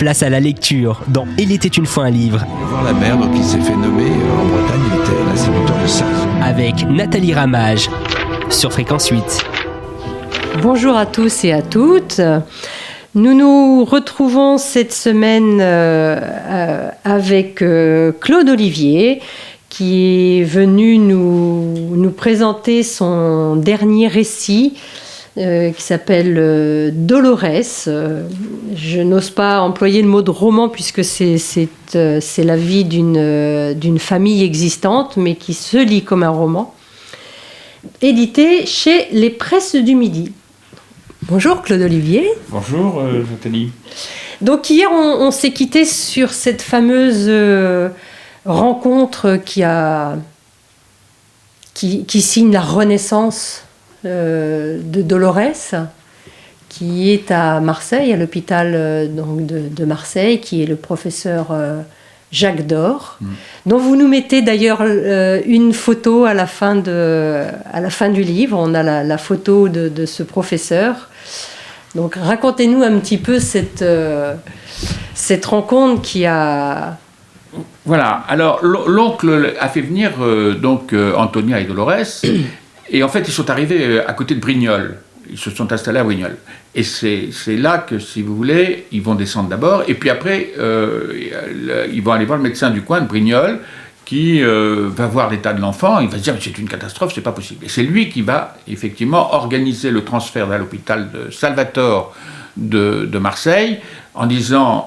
Place à la lecture dans Il était une fois un livre. Voir la mer, donc il s'est fait nommer en Bretagne, il était l'instituteur de ça. Avec Nathalie Ramage sur Fréquence 8. Bonjour à tous et à toutes. Nous nous retrouvons cette semaine avec Claude Olivier qui est venu nous présenter son dernier récit qui s'appelle Dolores. Je n'ose pas employer le mot de roman puisque c'est la vie d'une famille existante mais qui se lit comme un roman, édité chez Les Presses du Midi. Bonjour Claude Olivier. Bonjour Nathalie. Donc hier on s'est quitté sur cette fameuse rencontre qui signe la renaissance de Dolores, qui est à Marseille, à l'hôpital de Marseille, qui est le professeur Jacques Dore, dont vous nous mettez d'ailleurs une photo à la fin du livre. On a la photo de ce professeur. Donc racontez-nous un petit peu cette rencontre qui a... Voilà, alors l'oncle a fait venir Antonia et Dolores, et en fait ils sont arrivés à côté de Brignoles. Ils se sont installés à Brignoles. Et c'est là que, si vous voulez, ils vont descendre d'abord, et puis après, ils vont aller voir le médecin du coin de Brignoles, qui va voir l'état de l'enfant, il va se dire « c'est une catastrophe, c'est pas possible ». Et c'est lui qui va, effectivement, organiser le transfert à l'hôpital de Salvatore de Marseille, en disant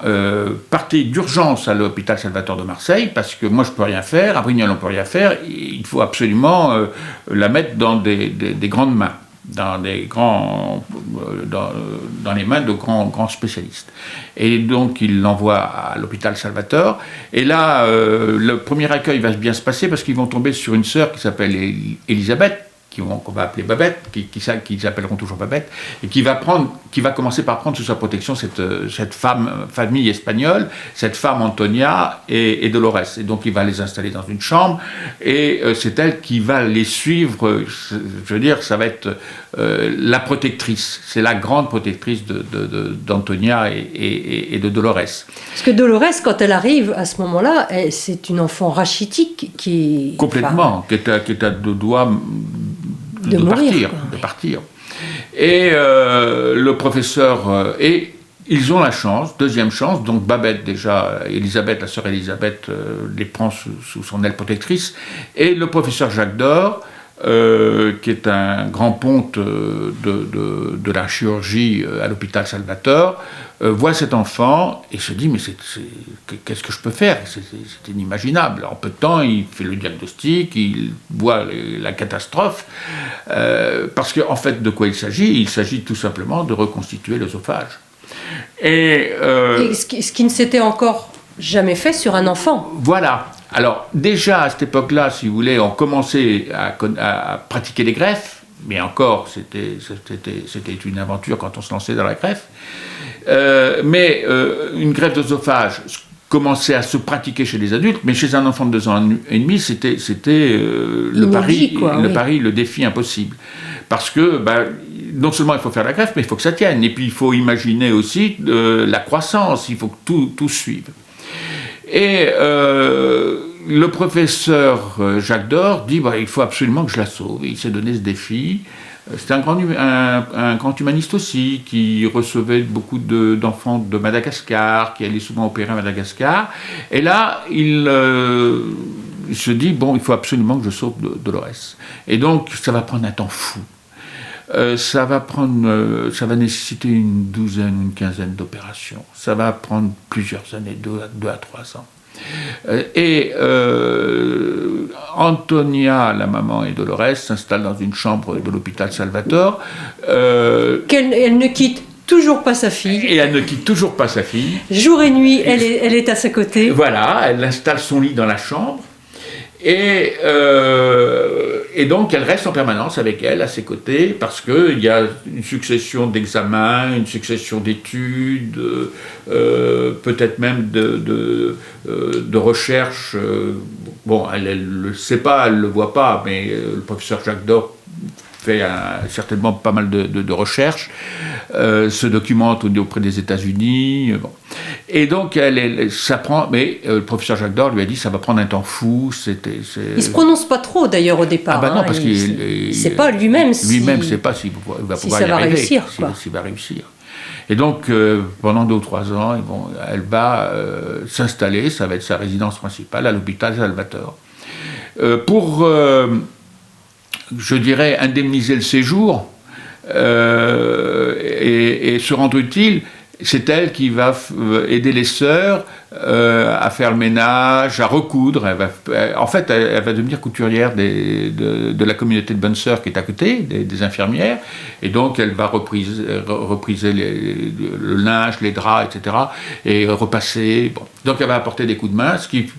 partez d'urgence à l'hôpital Salvatore de Marseille, parce que moi je peux rien faire, à Brignoles on peut rien faire, il faut absolument la mettre dans des grandes mains. Dans les mains de grands spécialistes. Et donc, il l'envoie à l'hôpital Salvatore. Et là, le premier accueil va bien se passer parce qu'ils vont tomber sur une sœur qui s'appelle Elisabeth, qu'on va appeler Babette, qu'ils appelleront toujours Babette, et qui va commencer par prendre sous sa protection cette famille espagnole, cette femme Antonia et Dolores. Et donc il va les installer dans une chambre, et c'est elle qui va les suivre. Je veux dire, ça va être la protectrice. C'est la grande protectrice d'Antonia et de Dolores. Parce que Dolores, quand elle arrive à ce moment-là, c'est une enfant rachitique qui... Complètement, qui est à deux doigts de partir. Et le professeur... et ils ont la chance, deuxième chance, donc Babette déjà, Elisabeth, la sœur Elisabeth, les prend sous son aile protectrice, et le professeur Jacques Dore, qui est un grand ponte de la chirurgie à l'hôpital Salvatore, voit cet enfant et se dit mais qu'est-ce que je peux faire, c'est inimaginable. En peu de temps il fait le diagnostic, il voit la catastrophe, parce qu'en fait de quoi il s'agit tout simplement de reconstituer l'œsophage. Et ce qui ne s'était encore jamais fait sur un enfant. Voilà. Alors, déjà, à cette époque-là, si vous voulez, on commençait à pratiquer les greffes, mais encore, c'était une aventure quand on se lançait dans la greffe. Mais une greffe d'œsophage commençait à se pratiquer chez les adultes, mais chez un enfant de 2 ans et demi, c'était le pari, le défi impossible. Parce que, non seulement il faut faire la greffe, mais il faut que ça tienne. Et puis, il faut imaginer aussi la croissance, il faut que tout suive. Et le professeur Jacques Dore dit il faut absolument que je la sauve. Et il s'est donné ce défi. C'était un grand humaniste aussi, qui recevait beaucoup d'enfants de Madagascar, qui allait souvent opérer à Madagascar. Et là, il se dit il faut absolument que je sauve Dolores. Et donc, ça va prendre un temps fou. Ça va nécessiter une quinzaine d'opérations. Ça va prendre plusieurs années, 2 à 3 ans. Et Antonia, la maman, et Dolores s'installent dans une chambre de l'hôpital Salvatore. Elle ne quitte toujours pas sa fille. Et elle ne quitte toujours pas sa fille. Jour et nuit, elle est à sa côté. Voilà, elle installe son lit dans la chambre. Et donc, elle reste en permanence avec elle, à ses côtés, parce qu'il y a une succession d'examens, une succession d'études, peut-être même de recherches. Elle ne le sait pas, elle ne le voit pas, mais le professeur Jacques Dore fait certainement pas mal de recherches, se documente auprès des États-Unis. Bon. Et donc, ça prend. Mais le professeur Jacques Dore lui a dit ça va prendre un temps fou. Il se prononce pas trop d'ailleurs au départ. Ah ben non, parce qu'il sait pas lui-même lui-même sait pas s'il va pouvoir y arriver, s'il va réussir. Et donc, pendant 2 ou 3 ans, elle va s'installer, ça va être sa résidence principale à l'hôpital Salvatore. Pour, je dirais, indemniser le séjour et se rendre utile, c'est elle qui va aider les sœurs à faire le ménage, à recoudre. En fait, elle va devenir couturière de la communauté de bonnes sœurs qui est à côté, des infirmières. Et donc, elle va repriser le linge, les draps, etc. et repasser. Bon. Donc, elle va apporter des coups de main, ce qui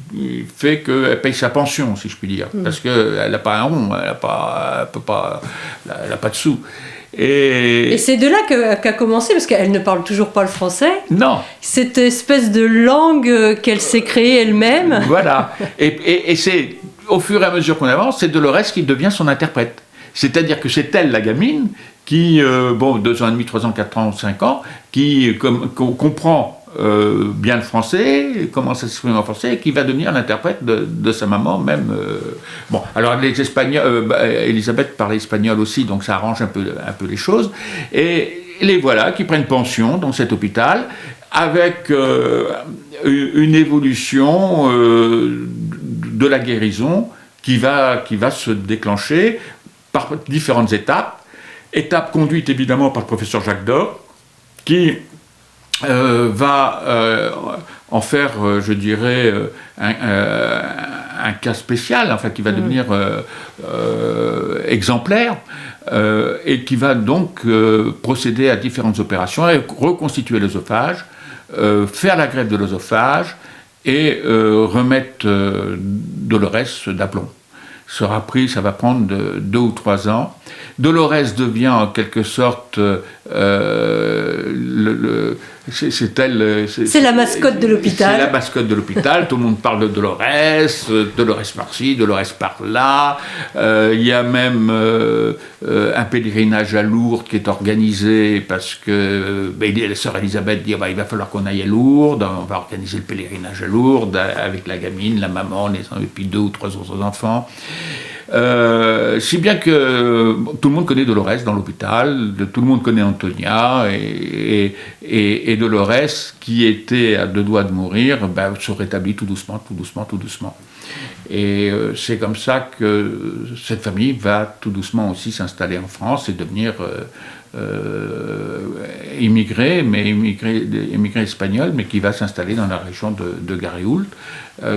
fait qu'elle paye sa pension, si je puis dire. Parce qu'elle n'a pas un rond, elle n'a pas de sous. Et c'est de là qu'a commencé, parce qu'elle ne parle toujours pas le français. Non. Cette espèce de langue qu'elle s'est créée elle-même. Voilà. Et c'est, au fur et à mesure qu'on avance, c'est Dolores qui devient son interprète. C'est-à-dire que c'est elle, la gamine, qui, 2 ans et demi, 3 ans, 4 ans, 5 ans, qui comprend bien le français, commence à s'exprimer en français, et qui va devenir l'interprète de sa maman, même. Bon, alors les Espagnols, Elisabeth parlait espagnol aussi, donc ça arrange un peu les choses. Et les voilà qui prennent pension dans cet hôpital, avec une évolution de la guérison qui va se déclencher par différentes étapes. Étape conduite évidemment par le professeur Jacques Dore, qui va en faire, je dirais, un cas spécial, enfin, qui va devenir exemplaire, et qui va donc procéder à différentes opérations, reconstituer l'œsophage, faire la greffe de l'œsophage et remettre Dolores d'aplomb. Ça va prendre 2 ou 3 ans. Dolores devient en quelque sorte c'est la mascotte de l'hôpital. C'est la mascotte de l'hôpital. Tout le monde parle de Dolores par-ci, Dolores par-là. Il y a même un pèlerinage à Lourdes qui est organisé parce que la sœur Elisabeth dit il va falloir qu'on aille à Lourdes. On va organiser le pèlerinage à Lourdes avec la gamine, la maman, et puis 2 ou 3 autres enfants. Si bien que tout le monde connaît Dolores dans l'hôpital, tout le monde connaît Antonia, et Dolores, qui était à 2 doigts de mourir, se rétablit tout doucement. Et c'est comme ça que cette famille va tout doucement aussi s'installer en France et devenir immigré espagnol, mais qui va s'installer dans la région de Garéoult,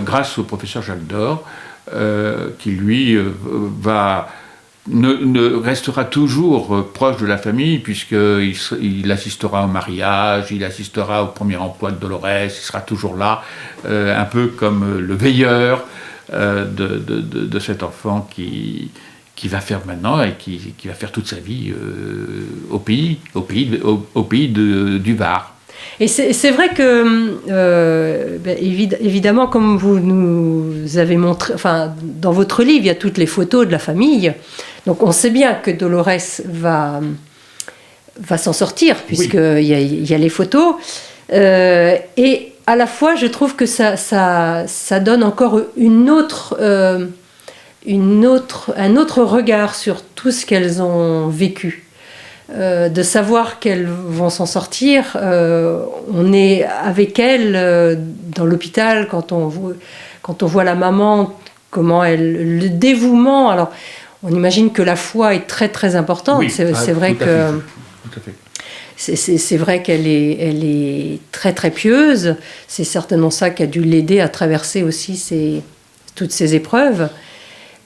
grâce au professeur Jacques Dore, qui lui restera toujours proche de la famille, puisqu'il assistera au mariage, il assistera au premier emploi de Dolores, il sera toujours là, un peu comme le veilleur de cet enfant qui va faire maintenant et qui va faire toute sa vie au pays du Var. Et c'est vrai que, évidemment, comme vous nous avez montré, enfin, dans votre livre, il y a toutes les photos de la famille. Donc, on sait bien que Dolores va s'en sortir, puisqu'il y a les photos. Et à la fois, je trouve que ça donne encore un autre regard sur tout ce qu'elles ont vécu. De savoir qu'elles vont s'en sortir, on est avec elles dans l'hôpital quand on voit la maman, le dévouement. Alors, on imagine que la foi est très très importante. Oui, c'est vrai que tout à fait. C'est vrai qu'elle est très très pieuse. C'est certainement ça qui a dû l'aider à traverser aussi toutes ces épreuves.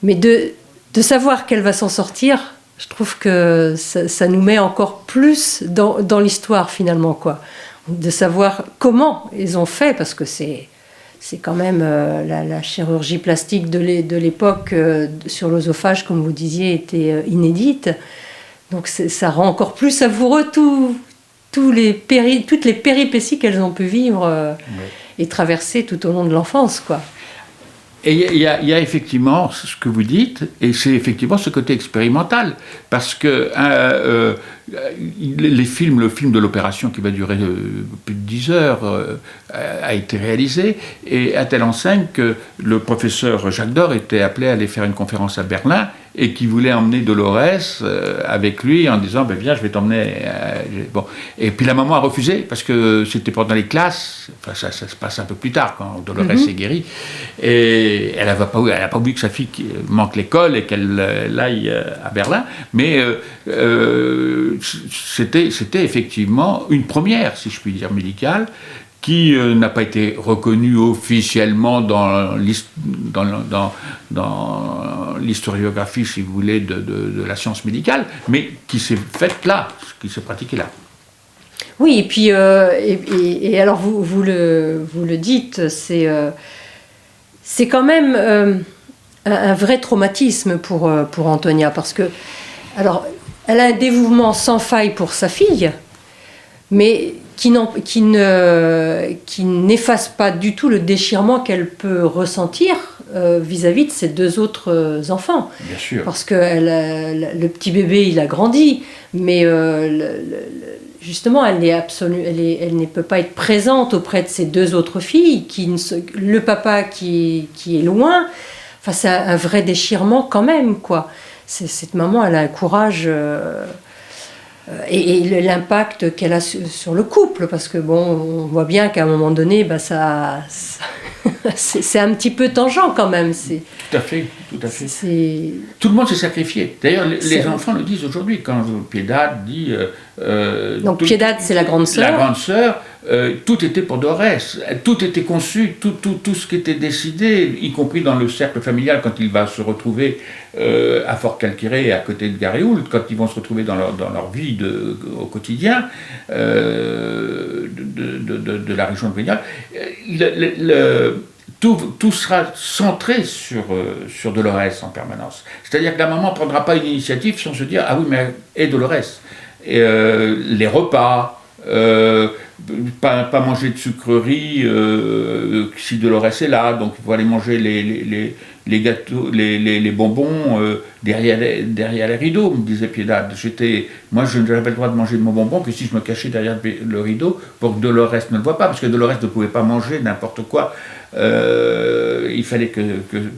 Mais de savoir qu'elle va s'en sortir, je trouve que ça nous met encore plus dans l'histoire finalement, quoi. De savoir comment ils ont fait, parce que c'est quand même la chirurgie plastique de l'époque sur l'œsophage, comme vous disiez, était inédite. Donc ça rend encore plus savoureux toutes les péripéties qu'elles ont pu vivre et traverser tout au long de l'enfance, quoi. Et il y a effectivement ce que vous dites, et c'est effectivement ce côté expérimental, parce que le film de l'opération qui va durer plus de 10 heures a été réalisé, et à telle enseigne que le professeur Jacques Dore était appelé à aller faire une conférence à Berlin, et qui voulait emmener Dolores avec lui en disant viens, je vais t'emmener. Bon. Et puis la maman a refusé parce que c'était pendant les classes. Enfin, ça se passe un peu plus tard quand Dolores est guérie. Et elle n'a pas voulu que sa fille manque l'école et qu'elle aille à Berlin. Mais c'était effectivement une première, si je puis dire, médicale, qui n'a pas été reconnu officiellement dans l'historiographie, si vous voulez, de la science médicale, mais qui s'est faite là, qui s'est pratiquée là. Oui, et puis, et alors vous le dites, c'est quand même un vrai traumatisme pour Antonia, parce que, alors, elle a un dévouement sans faille pour sa fille, mais qui n'efface pas du tout le déchirement qu'elle peut ressentir vis-à-vis de ses deux autres enfants. Bien sûr. Parce que le petit bébé, il a grandi, mais justement, elle ne peut pas être présente auprès de ses deux autres filles, le papa qui est loin. Enfin, c'est un vrai déchirement quand même, quoi. Cette maman, elle a un courage... et l'impact qu'elle a sur le couple, parce que bon, on voit bien qu'à un moment donné, c'est un petit peu tangent quand même. Tout à fait. Tout le monde s'est sacrifié. D'ailleurs, les enfants le disent aujourd'hui, quand Piedade dit... donc Piedade, c'est la grande sœur. La grande sœur, tout était pour Dolores, tout était conçu, tout ce qui était décidé, y compris dans le cercle familial, quand il va se retrouver à Fort Calquiré, à côté de Garéoult, quand ils vont se retrouver dans leur vie au quotidien de la région de Brignoles, tout sera centré sur Dolores en permanence. C'est-à-dire que la maman ne prendra pas une initiative sans se dire « Ah oui, mais et Dolores ?» les repas, pas manger de sucreries si Dolores est là, donc il faut aller manger les gâteaux, les bonbons derrière les rideaux, me disait Piedade. Moi, je n'avais le droit de manger de mon bonbon que si je me cachais derrière le rideau pour que Dolores ne le voie pas, parce que Dolores ne pouvait pas manger n'importe quoi. Il fallait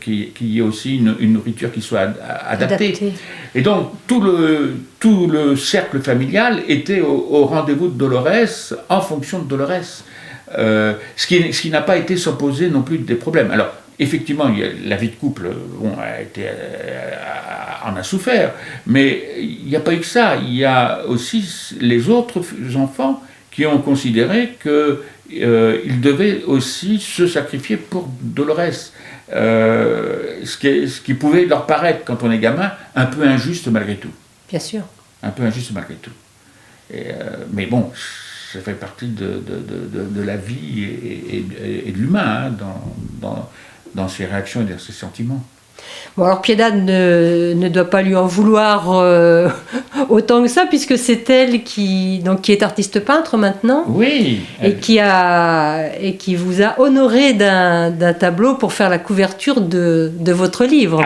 qu'il y ait aussi une nourriture qui soit adaptée. Et donc, tout le cercle familial était au rendez-vous de Dolores, en fonction de Dolores. Ce qui n'a pas été sans poser non plus des problèmes. Alors, effectivement, la vie de couple en a souffert, mais il n'y a pas eu que ça. Il y a aussi les autres enfants qui ont considéré qu'ils devaient aussi se sacrifier pour Dolores. Ce qui pouvait leur paraître, quand on est gamin, un peu injuste malgré tout. Bien sûr. Un peu injuste malgré tout. Mais bon, ça fait partie de la vie et de l'humain, dans ses réactions et dans ses sentiments. Bon, alors Piedade ne doit pas lui en vouloir autant que ça, puisque c'est elle qui est artiste peintre maintenant. Oui. Et qui vous a honoré d'un tableau pour faire la couverture de votre livre,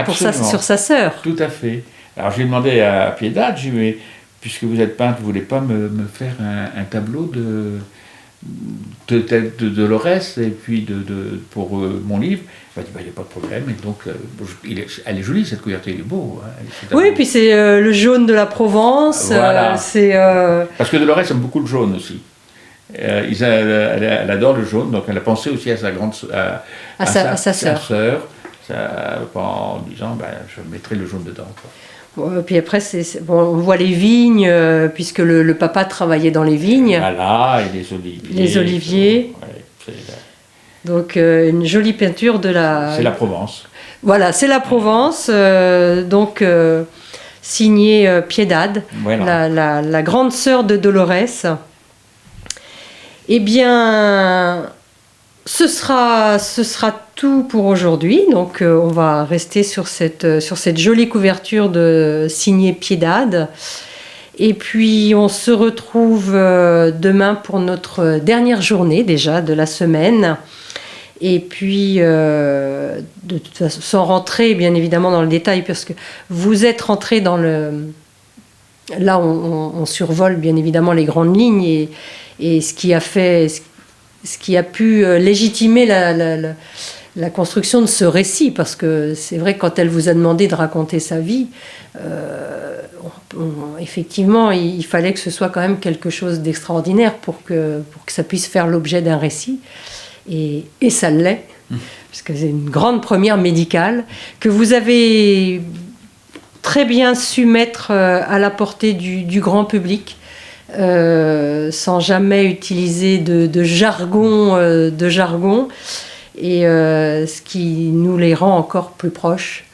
sur sa sœur. Tout à fait. Alors j'ai demandé à Piedade, j'ai dit, mais puisque vous êtes peintre, vous ne voulez pas me faire un tableau de Dolores et puis pour mon livre. Il m'a dit, il n'y a pas de problème. Et donc, elle est jolie, cette couverture, il est beau. Hein, oui, puis c'est le jaune de la Provence. Voilà. Parce que Dolores aime beaucoup le jaune aussi. Elle adore le jaune, donc elle a pensé aussi à sa sœur, en disant, je mettrai le jaune dedans. Quoi. Bon, puis après, on voit les vignes, puisque le papa travaillait dans les vignes. Voilà, et les oliviers. Les oliviers. Ouais, donc, une jolie peinture de la... C'est la Provence. Voilà, c'est la Provence, signée Piedade, voilà. la grande sœur de Dolores. Eh bien, ce sera tout pour aujourd'hui. Donc, on va rester sur cette jolie couverture signée Piedade. Et puis, on se retrouve demain pour notre dernière journée déjà de la semaine. Et puis, de toute façon, sans rentrer bien évidemment dans le détail, parce que vous êtes rentré dans le... Là, on survole bien évidemment les grandes lignes et ce qui a pu légitimer la construction de ce récit, parce que c'est vrai que quand elle vous a demandé de raconter sa vie, effectivement, il fallait que ce soit quand même quelque chose d'extraordinaire pour que ça puisse faire l'objet d'un récit. Et ça l'est, parce que c'est une grande première médicale que vous avez très bien su mettre à la portée du grand public, sans jamais utiliser de jargon, et ce qui nous les rend encore plus proches.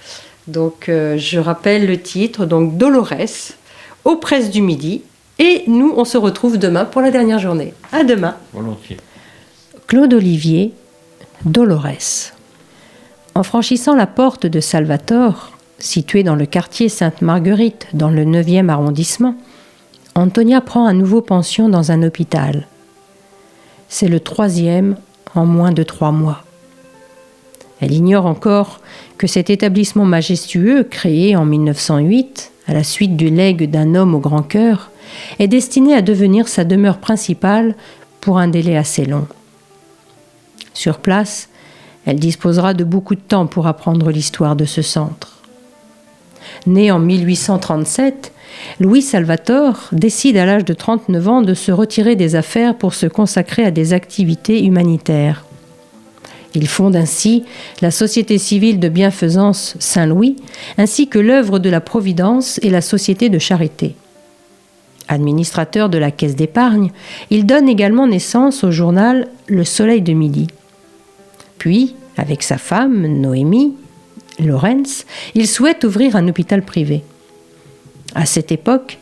Donc je rappelle le titre, donc Dolorès, aux Presses du Midi, et nous on se retrouve demain pour la dernière journée. À demain. Volontiers. Claude Olivier, Dolorès. En franchissant la porte de Salvatore, située dans le quartier Sainte-Marguerite, dans le 9e arrondissement, Antonia prend à nouveau pension dans un hôpital. C'est le 3e en moins de 3 mois. Elle ignore encore que cet établissement majestueux, créé en 1908, à la suite du legs d'un homme au grand cœur, est destiné à devenir sa demeure principale pour un délai assez long. Sur place, elle disposera de beaucoup de temps pour apprendre l'histoire de ce centre. Né en 1837, Louis Salvatore décide à l'âge de 39 ans de se retirer des affaires pour se consacrer à des activités humanitaires. Il fonde ainsi la Société civile de bienfaisance Saint-Louis, ainsi que l'œuvre de la Providence et la Société de charité. Administrateur de la Caisse d'épargne, il donne également naissance au journal Le Soleil de Midi. Puis, avec sa femme, Noémie Lorenz, il souhaite ouvrir un hôpital privé. À cette époque,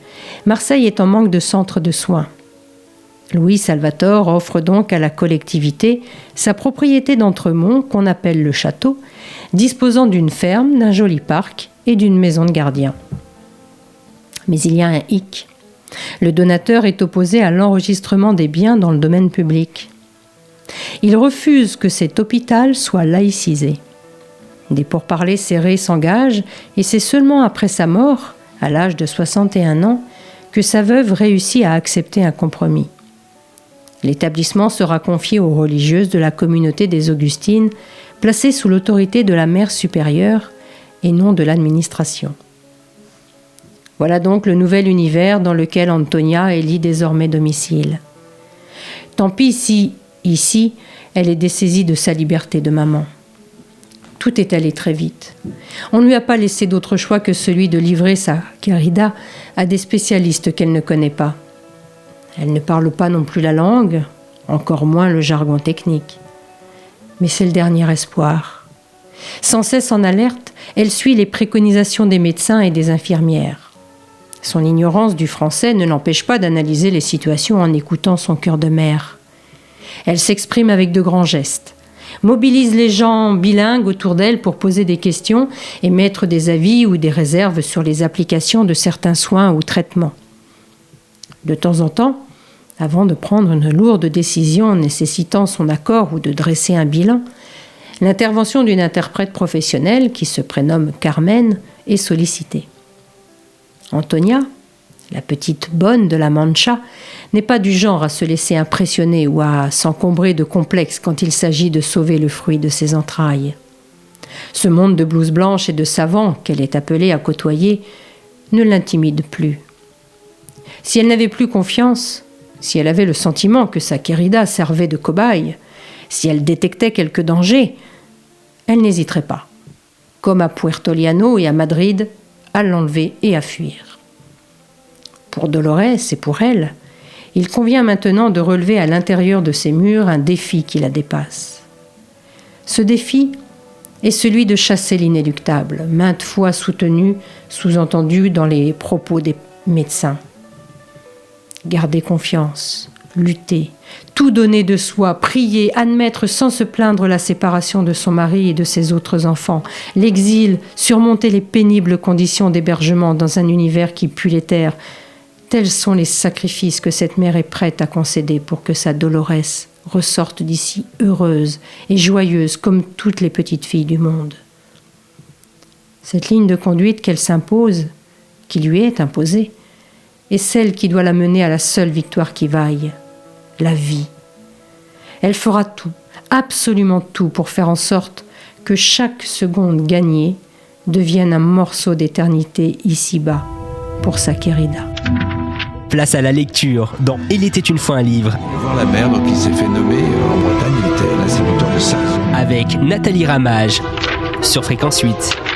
Marseille est en manque de centres de soins. Louis Salvatore offre donc à la collectivité sa propriété d'Entremont, qu'on appelle le château, disposant d'une ferme, d'un joli parc et d'une maison de gardien. Mais il y a un hic. Le donateur est opposé à l'enregistrement des biens dans le domaine public. Il refuse que cet hôpital soit laïcisé. Des pourparlers serrés s'engagent et c'est seulement après sa mort, à l'âge de 61 ans, que sa veuve réussit à accepter un compromis. L'établissement sera confié aux religieuses de la communauté des Augustines, placées sous l'autorité de la mère supérieure et non de l'administration. Voilà donc le nouvel univers dans lequel Antonia élit désormais domicile. Tant pis si, ici, elle est dessaisie de sa liberté de maman. Tout est allé très vite. On ne lui a pas laissé d'autre choix que celui de livrer sa querida à des spécialistes qu'elle ne connaît pas. Elle ne parle pas non plus la langue, encore moins le jargon technique. Mais c'est le dernier espoir. Sans cesse en alerte, elle suit les préconisations des médecins et des infirmières. Son ignorance du français ne l'empêche pas d'analyser les situations en écoutant son cœur de mère. Elle s'exprime avec de grands gestes, mobilise les gens bilingues autour d'elle pour poser des questions et mettre des avis ou des réserves sur les applications de certains soins ou traitements. De temps en temps, avant de prendre une lourde décision nécessitant son accord ou de dresser un bilan, l'intervention d'une interprète professionnelle qui se prénomme Carmen est sollicitée. Antonia, la petite bonne de la Mancha, n'est pas du genre à se laisser impressionner ou à s'encombrer de complexes quand il s'agit de sauver le fruit de ses entrailles. Ce monde de blouses blanches et de savants qu'elle est appelée à côtoyer ne l'intimide plus. Si elle n'avait plus confiance, si elle avait le sentiment que sa querida servait de cobaye, si elle détectait quelque danger, elle n'hésiterait pas, comme à Puerto-Llano et à Madrid, à l'enlever et à fuir. Pour Dolorès et pour elle, il convient maintenant de relever à l'intérieur de ces murs un défi qui la dépasse. Ce défi est celui de chasser l'inéluctable, maintes fois soutenu, sous-entendu dans les propos des médecins. Garder confiance, lutter, tout donner de soi, prier, admettre sans se plaindre la séparation de son mari et de ses autres enfants, l'exil, surmonter les pénibles conditions d'hébergement dans un univers qui pue les terres. Tels sont les sacrifices que cette mère est prête à concéder pour que sa Dolorès ressortent d'ici heureuses et joyeuses comme toutes les petites filles du monde. Cette ligne de conduite qu'elle s'impose, qui lui est imposée, est celle qui doit la mener à la seule victoire qui vaille, la vie. Elle fera tout, absolument tout, pour faire en sorte que chaque seconde gagnée devienne un morceau d'éternité ici-bas pour sa Querida. Place à la lecture dans Il était une fois un livre. Voir la mer, donc il s'est fait nommer en Bretagne, il était l'instituteur de Sarzeau. Avec Nathalie Ramage sur Fréquence 8.